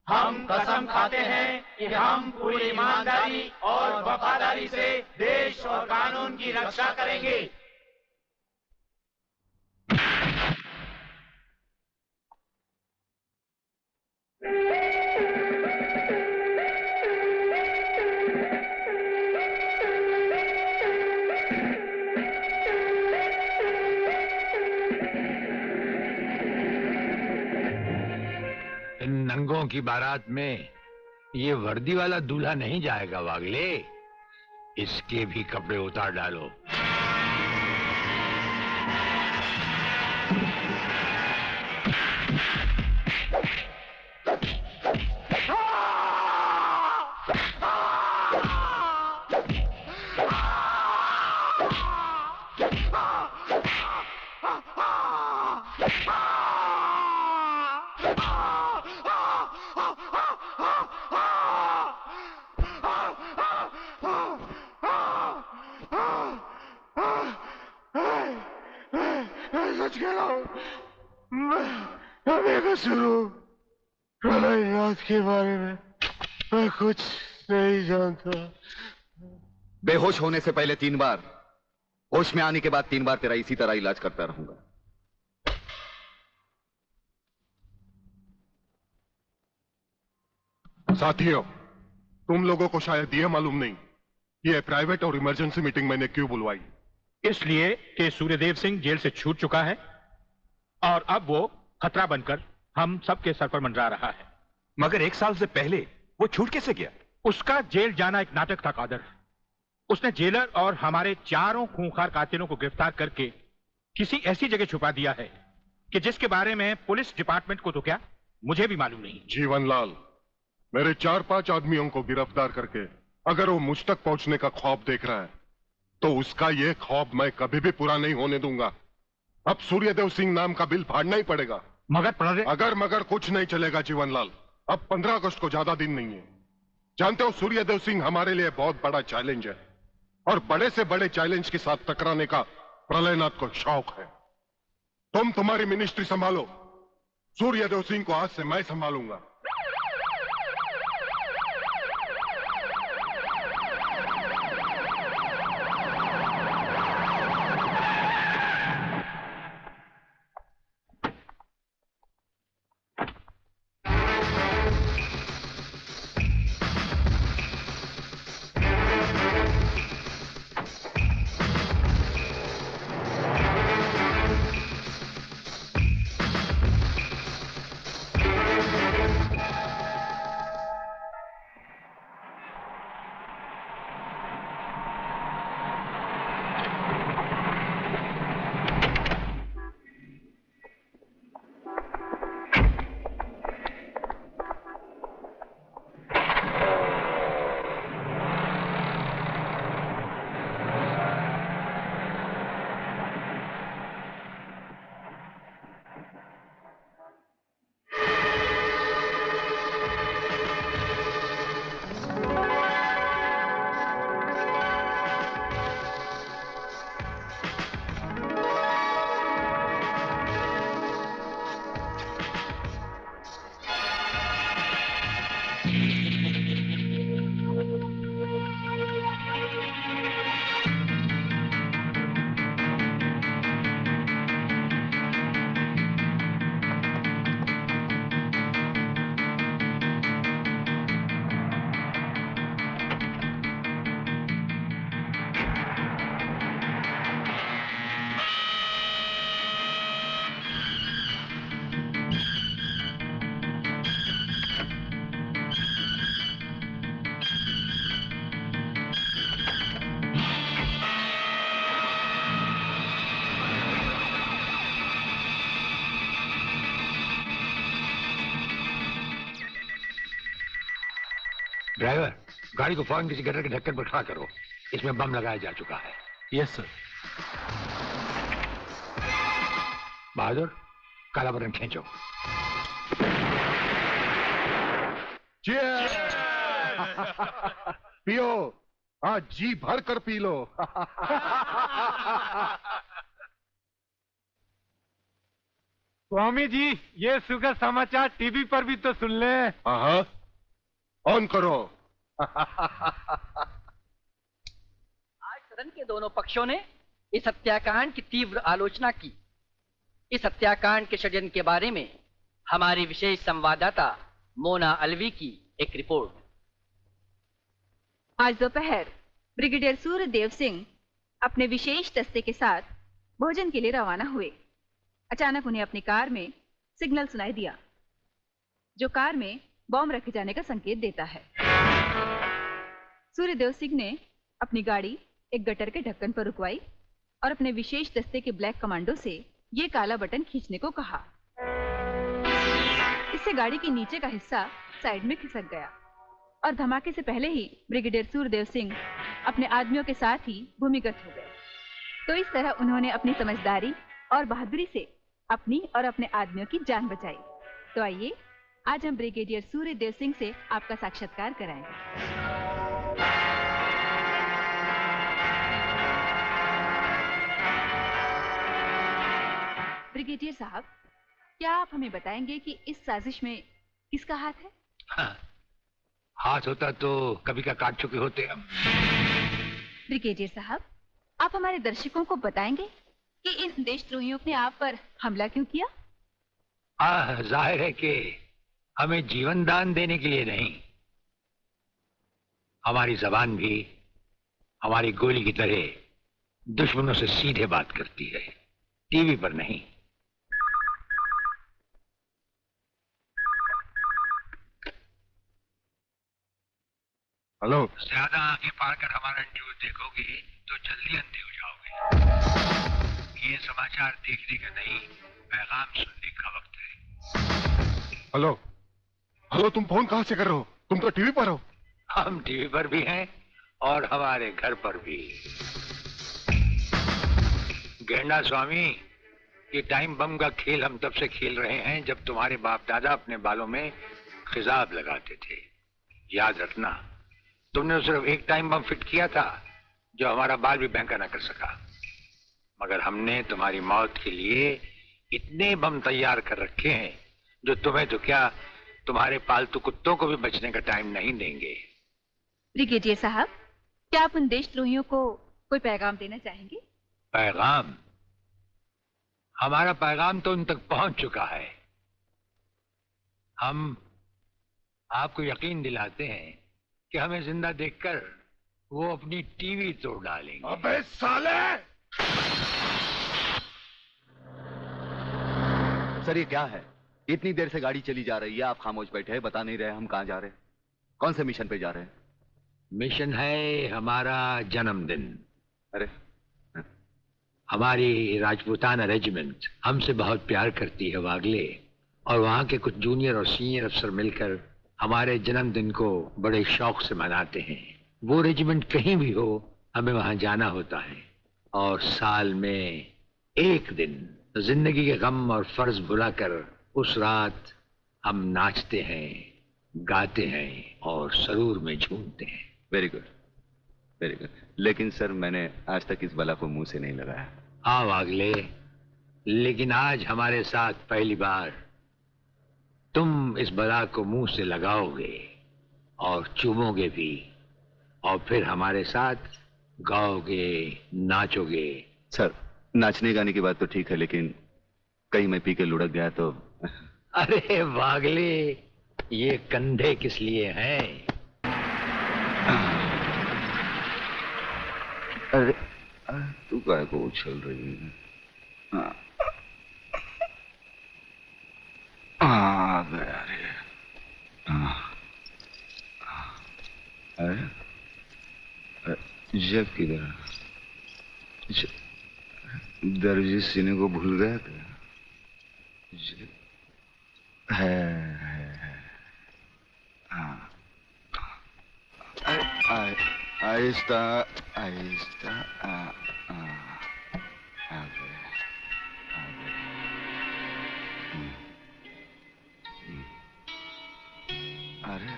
हम कसम खाते हैं कि हम पूरी ईमानदारी और वफादारी से देश और कानून की रक्षा करेंगे। इन नंगों की बारात में ये वर्दी वाला दूल्हा नहीं जाएगा वागले। इसके भी कपड़े उतार डालो। सच कह रहा हूं, मैं बेकसूर हूं। प्रलयनाथ के बारे में मैं कुछ नहीं जानता। बेहोश होने से पहले 3 बार, होश में आने के बाद 3 बार तेरा इसी तरह इलाज करता रहूंगा। साथियों, तुम लोगों को शायद यह मालूम नहीं कि यह प्राइवेट और इमरजेंसी मीटिंग मैंने क्यों बुलवाई। इसलिए कि सूर्यदेव सिंह जेल से छूट चुका है और अब वो खतरा बनकर हम सबके सर पर मंडरा रहा है। मगर 1 साल से पहले वो छूट कैसे गया? उसका जेल जाना एक नाटक था कादर। उसने जेलर और हमारे 4 खूंखार कातिलों को गिरफ्तार करके किसी ऐसी जगह छुपा दिया है कि जिसके बारे में पुलिस डिपार्टमेंट को तो क्या, मुझे भी मालूम नहीं। जीवनलाल, मेरे 4-5 आदमियों को गिरफ्तार करके अगर वो मुझ तक पहुंचने का ख्वाब देख रहा है तो उसका ये ख्वाब मैं कभी भी पूरा नहीं होने दूंगा। अब सूर्यदेव सिंह नाम का बिल फाड़ना ही पड़ेगा। अगर मगर कुछ नहीं चलेगा जीवनलाल। अब 15 अगस्त को ज्यादा दिन नहीं है। जानते हो, सूर्यदेव सिंह हमारे लिए बहुत बड़ा चैलेंज है और बड़े से बड़े चैलेंज के साथ टकराने का प्रलयनाथ को शौक है। तुम तुम्हारी मिनिस्ट्री संभालो, सूर्यदेव सिंह को आज से मैं संभालूंगा। ड्राइवर, गाड़ी को फौरन किसी गटर के ढक्कन पर खड़ा करो। इसमें बम लगाया जा चुका है। Yes sir. बहादुर, काला बटन खींचो। पियो, आज जी भर कर पी लो। स्वामी जी, ये सुखद समाचार टीवी पर भी तो सुन ले। हाँ, ऑन करो। आज सदन के दोनों पक्षों ने इस हत्याकांड की तीव्र आलोचना की। इस हत्याकांड के षड्यंत्र के बारे में हमारी विशेष संवाददाता मोना अलवी की एक रिपोर्ट। आज दोपहर ब्रिगेडियर सूर्यदेव सिंह अपने विशेष दस्ते के साथ भोजन के लिए रवाना हुए। अचानक उन्हें अपनी कार में सिग्नल सुनाई दिया, जो कार में बॉम्ब रखे जाने का संकेत देता है। सूर्यदेव सिंह ने अपनी गाड़ी एक गटर के ढक्कन पर रुकवाई और अपने विशेष दस्ते के ब्लैक कमांडो से ये काला बटन खींचने को कहा। इससे गाड़ी के नीचे का हिस्सा साइड में खिसक गया और धमाके से पहले ही ब्रिगेडियर सूर्यदेव सिंह अपने आदमियों के साथ ही भूमिगत हो गए। तो इस तरह उन्होंने अपनी समझदारी और बहादुरी से अपनी और अपने आदमियों की जान बचाई। तो आइए आज हम ब्रिगेडियर सूर्यदेव सिंह से आपका साक्षात्कार कराएंगे। ब्रिगेडियर साहब, क्या आप हमें बताएंगे कि इस साजिश में किसका हाथ है? हाँ, हाथ होता तो कभी का काट चुके होते हम। ब्रिगेडियर साहब, आप हमारे दर्शकों को बताएंगे कि इन देशद्रोहियों ने आप पर हमला क्यों किया? जाहिर है कि हमें जीवन दान देने के लिए नहीं, हमारी जबान भी हमारी गोली की तरह दुश्मनों से सीधे बात करती है, टीवी पर नहीं। हेलो। ज्यादा आंखें फाड़ कर हमारा न्यूज देखोगे तो जल्दी अंधे हो जाओगे। ये समाचार देखने का नहीं, पैगाम सुनने का वक्त है। हेलो हेलो, तुम फोन कहां से कर रहे हो? तुम तो टीवी पर हो। हम टीवी पर भी हैं और हमारे घर पर भी। गेंडा स्वामी, ये टाइम बम का खेल हम तब से खेल रहे हैं जब तुम्हारे बाप दादा अपने बालों में खिजाब लगाते थे। याद रखना, तुमने सिर्फ एक टाइम बम फिट किया था जो हमारा बाल भी बैंका ना कर सका, मगर हमने तुम्हारी मौत के लिए इतने बम तैयार कर रखे हैं जो तुम्हें तो क्या, तुम्हारे पालतू कुत्तों को भी बचने का टाइम नहीं देंगे। ब्रिगेडियर साहब, क्या आप उन देशद्रोहियों को कोई पैगाम देना चाहेंगे? पैगाम? हमारा पैगाम तो उन तक पहुंच चुका है। हम आपको यकीन दिलाते हैं कि हमें जिंदा देखकर वो अपनी टीवी तोड़ डालेंगे। अबे साले! सर, ये क्या है? इतनी देर से गाड़ी चली जा रही है, आप खामोश बैठे हैं, बता नहीं रहे हम कहां जा रहे हैं, कौन से मिशन पे जा रहे हैं? मिशन है हमारा जन्मदिन। अरे, हमारी राजपूताना रेजिमेंट हमसे बहुत प्यार करती है वागले, और वहां के कुछ जूनियर और सीनियर अफसर मिलकर हमारे जन्मदिन को बड़े शौक से मनाते हैं। वो रेजिमेंट कहीं भी हो, हमें वहां जाना होता है, और साल में एक दिन जिंदगी के गम और फर्ज भुलाकर उस रात हम नाचते हैं, गाते हैं और सरूर में झूमते हैं। Very good, very good. लेकिन सर, मैंने आज तक इस बला को मुंह से नहीं लगाया। हाँ वागले, लेकिन आज हमारे साथ पहली बार तुम इस बला को मुंह से लगाओगे और चूमोगे भी, और फिर हमारे साथ गाओगे, नाचोगे। सर, नाचने गाने की बात तो ठीक है, लेकिन कहीं मैं पी के लुढ़क गया तो? अरे वागले, ये कंधे किस लिए हैं? अरे तू काय को उछल रही है? आ गया रे। अरे जब किधर? दर्जी सीने को भूल गया क्या? है। आहिस्ता आहिस्ता आ गए। अरे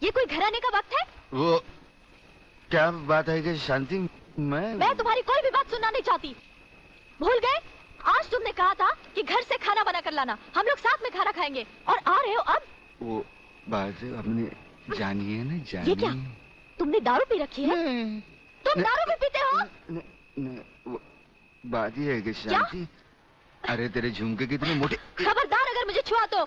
ये कोई घराने का वक्त है? वो क्या बात है कि शांति, मैं तुम्हारी कोई भी बात सुनना नहीं चाहती। भूल गए? आज तुमने कहा था कि घर से खाना बना कर लाना, हम लोग साथ में खाना खाएंगे, और आ रहे हो अब? वो बात अपने जानी है ना, जानी। ये क्या? तुमने दारू पी रखी है? तुम दारू भी पीते हो? वो बात ये है कि शांति, अरे तेरे झुमके कितने मोटे। खबरदार अगर मुझे छुआ तो।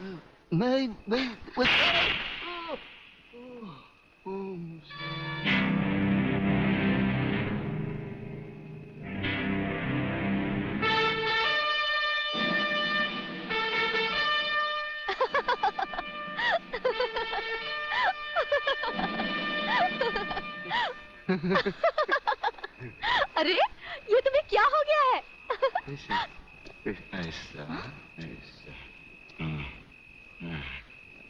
अरे ये तुम्हें क्या हो गया है? ऐसा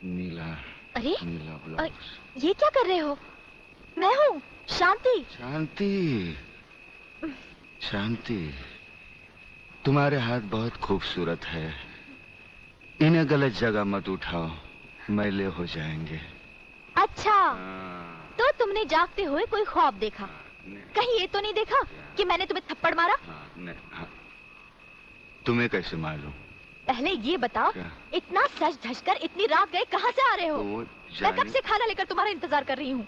नीला। अरे नीला ब्लाउज। ये क्या कर रहे हो? मैं हूँ शांति। शांति, शांति, तुम्हारे हाथ बहुत खूबसूरत है। इन्हें गलत जगह मत उठाओ, मैले हो जाएंगे। अच्छा, तो तुमने जागते हुए कोई ख्वाब देखा? कहीं ये तो नहीं देखा कि मैंने तुम्हें थप्पड़ मारा? तुम्हें कैसे मालूम? पहले ये बताओ, इतना सज धज कर इतनी रात गए कहाँ से आ रहे हो? मैं कब से खाना लेकर तुम्हारा इंतजार कर रही हूँ।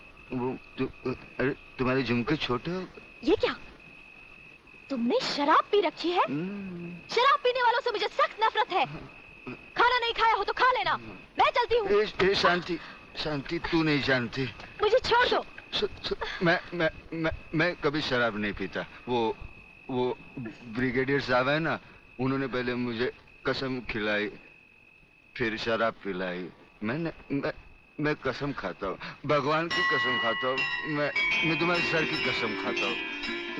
अरे तुम्हारे झुमके छोटे हो। ये क्या? तुमने शराब पी रखी है? शराब पीने वालों से मुझे सख्त नफरत है। खाना नहीं खाया हो तो खा लेना, मैं चलती हूँ। शांति, शांति, तू नहीं जानती। मुझे छोड़ दो। मैं कभी शराब नहीं पीता। वो ब्रिगेडियर साहब है ना, उन्होंने पहले मुझे कसम खिलाई, फिर शराब पिलाई। मैं कसम खाता हूँ, भगवान की कसम खाता हूँ। मैं तुम्हारे सर की कसम खाता हूँ।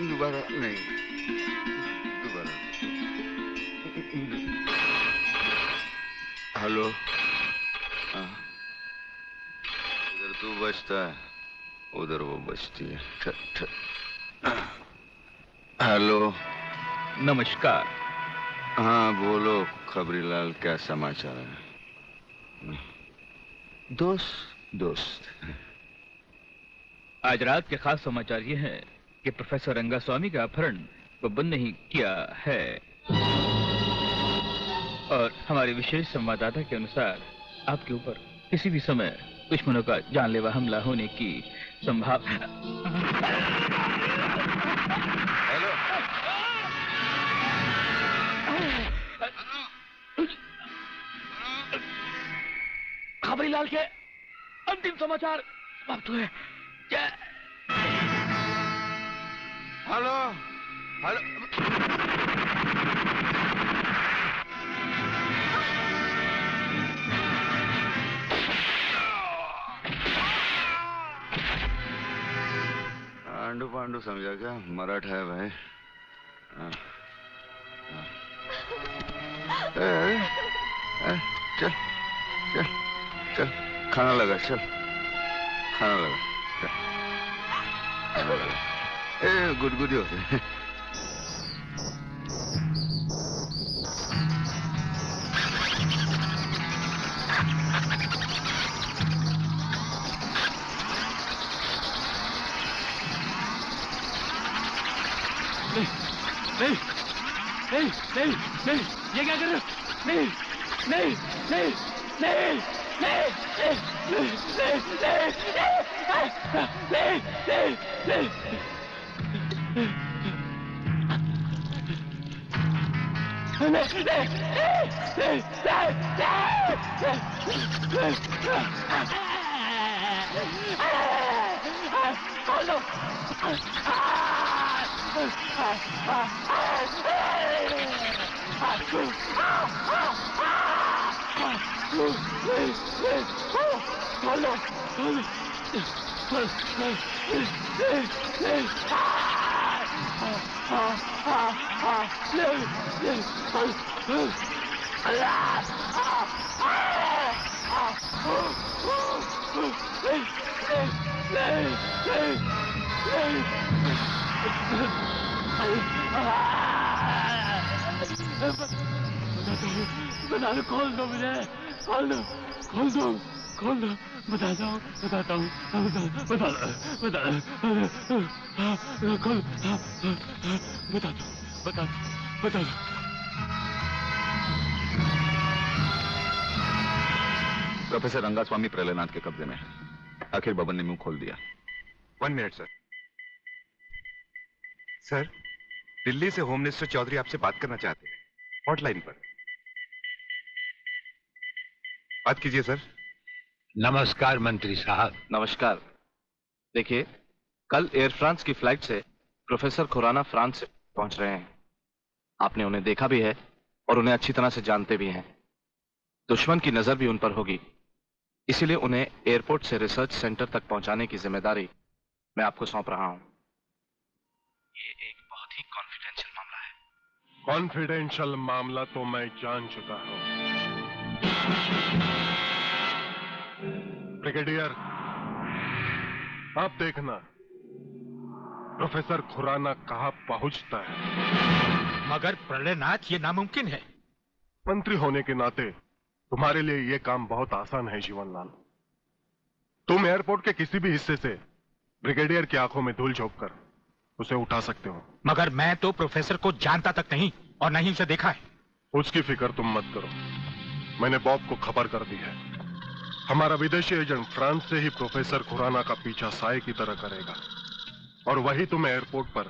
दोबारा नहीं, दोबारा। हेलो, इधर तू बचता है, उधर वो बचती है। हेलो, नमस्कार। हाँ बोलो खबरीलाल, क्या समाचार है? दोस्त। आज रात के खास समाचार ये हैं कि प्रोफेसर रंगास्वामी का अपहरण को बंद नहीं किया है, और हमारे विशेष संवाददाता के अनुसार आपके ऊपर किसी भी समय दुश्मनों का जानलेवा हमला होने की संभावना। खबरीलाल के अंतिम समाचार समाप्त हुए। हेलो, हेलो, आंडू पांडू समझा क्या? मराठा है भाई। चल चल चल, खाना लगा, चल खाना लगा, चल खाना लगा। गुदगुदी होते हैं। नहीं, ये क्या कर रहे हो? नहीं, नहीं, नहीं, नहीं, नहीं, नहीं, नहीं, बना लो, खोल दो मुझे, खोल दो, खोल दो, खोल दो, बताता हूँ बताता हूँ बता खोल बता प्रोफेसर रंगास्वामी प्रलयनाथ के कब्जे में है। आखिर बबन ने मुंह खोल दिया। 1 मिनट सर। सर, दिल्ली से होम मिनिस्टर चौधरी आपसे बात करना चाहते हैं, हॉटलाइन पर। बात कीजिए सर। नमस्कार मंत्री साहब। नमस्कार। देखिए, कल एयर फ्रांस की फ्लाइट से प्रोफेसर खुराना फ्रांस से पहुंच रहे हैं। आपने उन्हें देखा भी है और उन्हें अच्छी तरह से जानते भी हैं। दुश्मन की नजर भी उन पर होगी, इसीलिए उन्हें एयरपोर्ट से रिसर्च सेंटर तक पहुंचाने की जिम्मेदारी मैं आपको सौंप रहा हूं। ये एक बहुत ही कॉन्फिडेंशियल मामला है। कॉन्फिडेंशियल मामला तो मैं जान चुका हूं। ब्रिगेडियर, आप देखना प्रोफेसर खुराना कहां पहुंचता है। मगर प्रलयनाथ, ये नामुमकिन है। मंत्री होने के नाते तुम्हारे लिए यह काम बहुत आसान है जीवनलाल। तुम एयरपोर्ट के किसी भी हिस्से से ब्रिगेडियर की आंखों में धूल झोंककर उसे उठा सकते हो। मगर मैं तो प्रोफेसर को जानता तक नहीं और नहीं उसे देखा है। उसकी फिक्र तुम मत करो, मैंने बॉब को खबर कर दी है। हमारा विदेशी एजेंट फ्रांस से ही प्रोफेसर खुराना का पीछा साए की तरह करेगा और वही तुम्हें एयरपोर्ट पर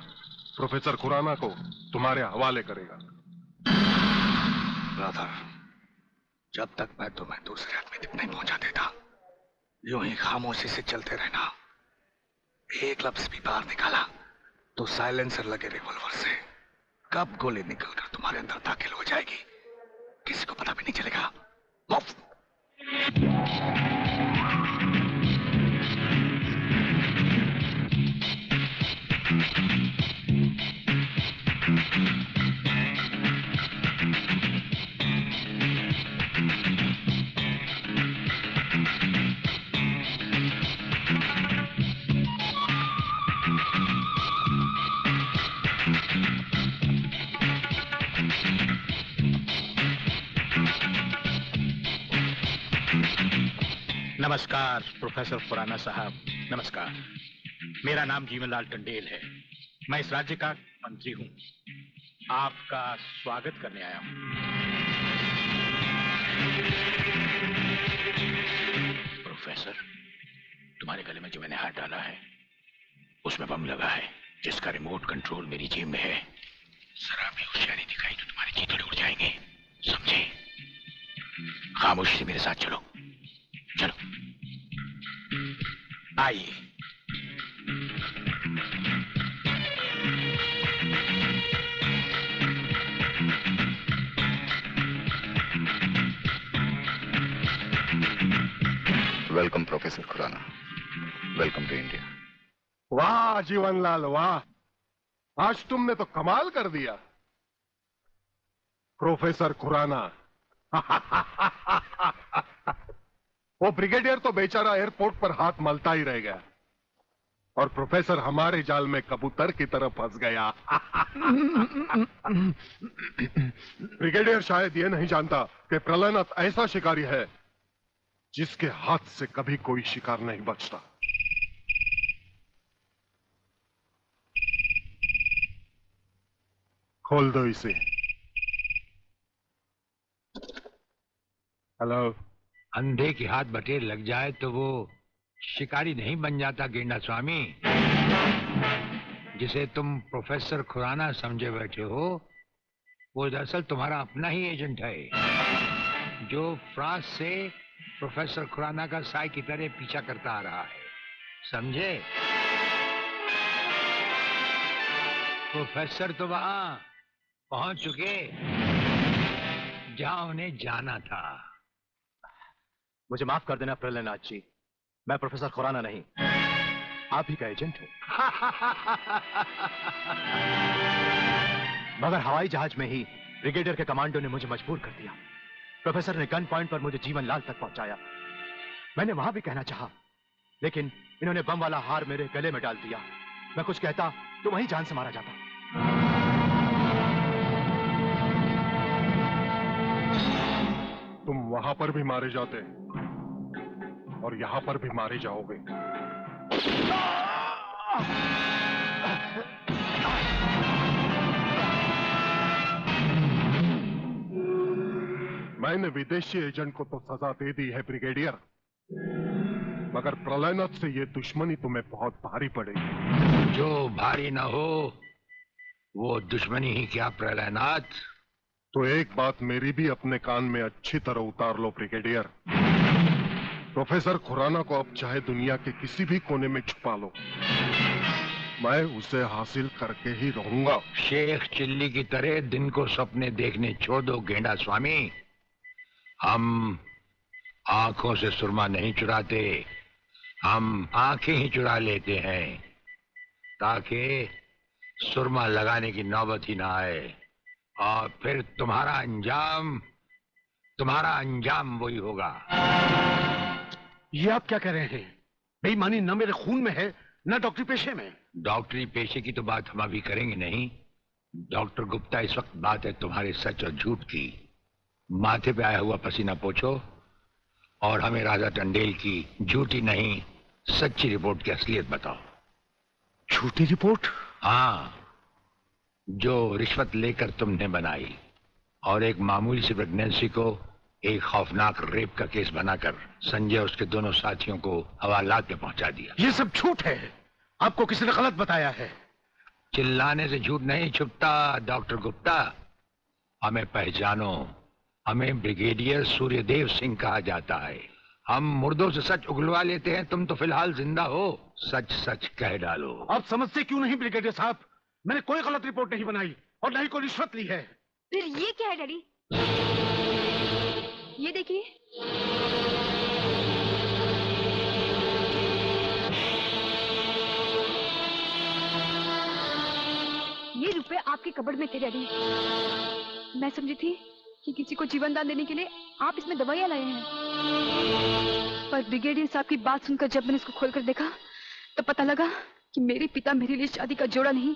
प्रोफेसर खुराना को तुम्हारे हवाले करेगा। राधा, जब तक मैं तुम्हें दूसरे आदमी तक नहीं पहुंचा देता, यूं ही खामोशी से चलते रहना। एक लफ्ज भी बाहर निकाला तो साइलेंसर लगे रिवॉल्वर से कब गोली निकलकर तुम्हारे अंदर दाखिल हो जाएगी किसी को पता भी नहीं चलेगा। नमस्कार प्रोफेसर खुराना साहब, नमस्कार। मेरा नाम जीवनलाल टंडेल है। मैं इस राज्य का मंत्री हूं। आपका स्वागत करने आया हूं। प्रोफेसर, तुम्हारे गले में जो मैंने हाथ डाला है उसमें बम लगा है जिसका रिमोट कंट्रोल मेरी जेब में है। जरा भी होशियारी दिखाई तो तुम्हारे चीथड़े उड़ जाएंगे, समझे? खामोशी से मेरे साथ चलो। चलो आइए। Welcome professor Khurana, welcome to India. वाह जीवनलाल वाह, आज तुमने तो कमाल कर दिया। प्रोफेसर खुराना वो ब्रिगेडियर तो बेचारा एयरपोर्ट पर हाथ मलता ही रह गया और प्रोफेसर हमारे जाल में कबूतर की तरह फंस गया। ब्रिगेडियर शायद ये नहीं जानता कि प्रलयनाथ ऐसा शिकारी है जिसके हाथ से कभी कोई शिकार नहीं बचता। खोल दो इसे। हेलो। अंधे के हाथ बटेर लग जाए तो वो शिकारी नहीं बन जाता गेंडा स्वामी। जिसे तुम प्रोफेसर खुराना समझे बैठे हो वो दरअसल तुम्हारा अपना ही एजेंट है जो फ्रांस से प्रोफेसर खुराना का साई की तरह पीछा करता आ रहा है, समझे? प्रोफेसर तो वहां पहुंच चुके जहां उन्हें जाना था। मुझे माफ कर देना प्रलयनाथ जी, मैं प्रोफेसर खुराना नहीं, आप ही का एजेंट हूं। मगर हवाई जहाज में ही ब्रिगेडियर के कमांडो ने मुझे मजबूर कर दिया। प्रोफेसर ने गन पॉइंट पर मुझे जीवनलाल तक पहुंचाया। मैंने वहां भी कहना चाहा, लेकिन इन्होंने बम वाला हार मेरे गले में डाल दिया। मैं कुछ कहता तो वहीं जान से मारा जाता। तुम वहां पर भी मारे जाते और यहां पर भी मारे जाओगे। मैंने विदेशी एजेंट को तो सजा दे दी है ब्रिगेडियर, मगर प्रलयनाथ से ये दुश्मनी तुम्हें बहुत भारी पड़ेगी। जो भारी ना हो वो दुश्मनी ही क्या प्रलयनाथ। तो एक बात मेरी भी अपने कान में अच्छी तरह उतार लो ब्रिगेडियर। प्रोफेसर खुराना को अब चाहे दुनिया के किसी भी कोने में छुपा लो, मैं उसे हासिल करके ही रहूंगा। शेख चिल्ली की तरह दिन को सपने देखने छोड़ दो गेंडा स्वामी। हम आंखों से सुरमा नहीं चुराते, हम आंखें ही चुरा लेते हैं ताकि सुरमा लगाने की नौबत ही ना आए, और फिर तुम्हारा अंजाम वही होगा। ये आप क्या कह रहे हैं? बेईमानी न मेरे खून में है न डॉक्टरी पेशे में। डॉक्टरी पेशे की तो बात हम अभी करेंगे नहीं। डॉक्टर गुप्ता, इस वक्त बात है तुम्हारे सच और झूठ की। माथे पे आया हुआ पसीना पोछो और हमें राजा टंडेल की झूठी नहीं सच्ची रिपोर्ट की असलियत बताओ। झूठी रिपोर्ट? हाँ, जो रिश्वत लेकर तुमने बनाई और एक मामूली सी प्रेगनेंसी को एक खौफनाक रेप का केस बनाकर संजय और उसके दोनों साथियों को हवालात में पहुंचा दिया। ये सब झूठ है, आपको किसी ने गलत बताया है। चिल्लाने से झूठ नहीं छुपता डॉक्टर गुप्ता। हमें पहचानो, हमें ब्रिगेडियर सूर्यदेव सिंह कहा जाता है। हम मुर्दों से सच उगलवा लेते हैं, तुम तो फिलहाल जिंदा हो। सच सच कह डालो। आप समझते क्यों नहीं ब्रिगेडियर साहब? मैंने कोई गलत रिपोर्ट नहीं बनाई और न ही कोई रिश्वत ली है। फिर ये क्या है डैडी? ये देखिए, ये रुपए आपके कबड़ में थे डैडी। मैं समझी थी कि किसी को जीवन दान देने के लिए आप इसमें दवाइयां लाए हैं, पर ब्रिगेडियर साहब की बात सुनकर जब मैंने इसको खोलकर देखा तो पता लगा कि मेरे पिता मेरे लिए शादी का जोड़ा नहीं,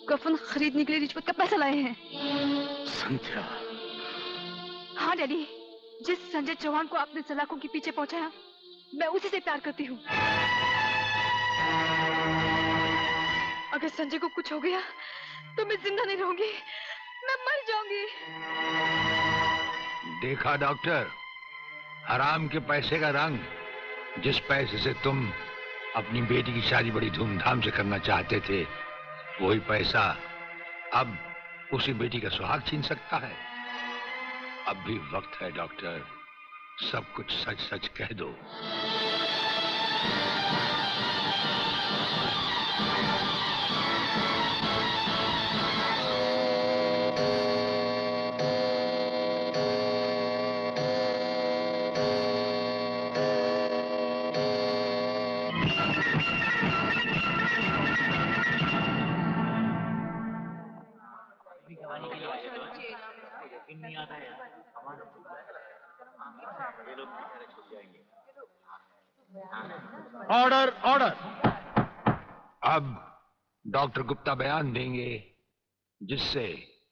कफन खरीदने के लिए रिश्वत का पैसा लाए हैं। संध्या। हाँ डैडी, जिस संजय चौहान को आपने सलाखों के पीछे पहुंचाया, मैं उसी से प्यार करती हूँ। अगर संजय को कुछ हो गया तो मैं जिंदा नहीं रहूंगी, मैं मर जाऊंगी। देखा डॉक्टर, हराम के पैसे का रंग। जिस पैसे से तुम अपनी बेटी की शादी बड़ी धूमधाम से करना चाहते थे, वही पैसा अब उसी बेटी का सुहाग छीन सकता है। अब भी वक्त है डॉक्टर, सब कुछ सच सच कह दो। Order order. अब डॉक्टर गुप्ता बयान देंगे जिससे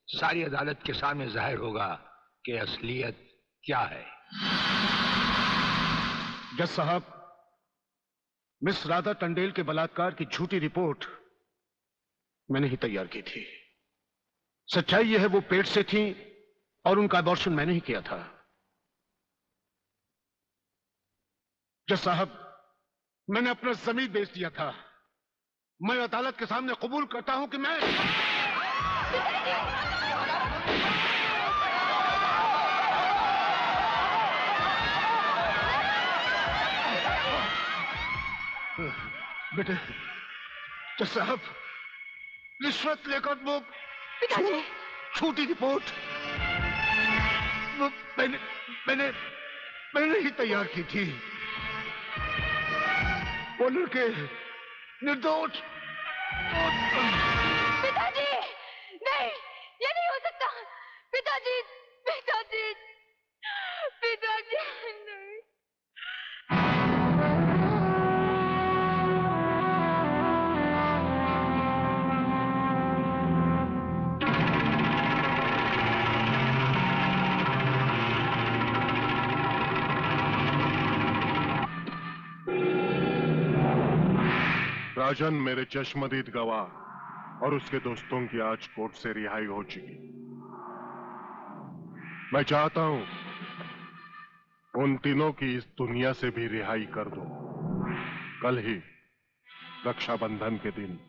सारी अदालत के सामने जाहिर होगा कि असलियत क्या है। जज साहब, मिस राधा टंडेल के बलात्कार की झूठी रिपोर्ट मैंने ही तैयार की थी। सच्चाई यह है वो पेट से थी और उनका अबॉर्शन मैंने ही किया था। जज साहब, मैंने अपना जमीन बेच दिया था। मैं अदालत के सामने कबूल करता हूं कि मैं बेटे। जज साहब, रिश्वत लेकर वो झूठी रिपोर्ट वो मैंने ही तैयार की थी। वो लड़के निर्दोष। पिताजी, नहीं, ये नहीं हो सकता। पिताजी, पिताजी, पिताजी, नहीं। राजन मेरे चश्मदीद गवाह और उसके दोस्तों की आज कोर्ट से रिहाई हो चुकी। मैं चाहता हूं उन तीनों की इस दुनिया से भी रिहाई कर दूं। कल ही रक्षाबंधन के दिन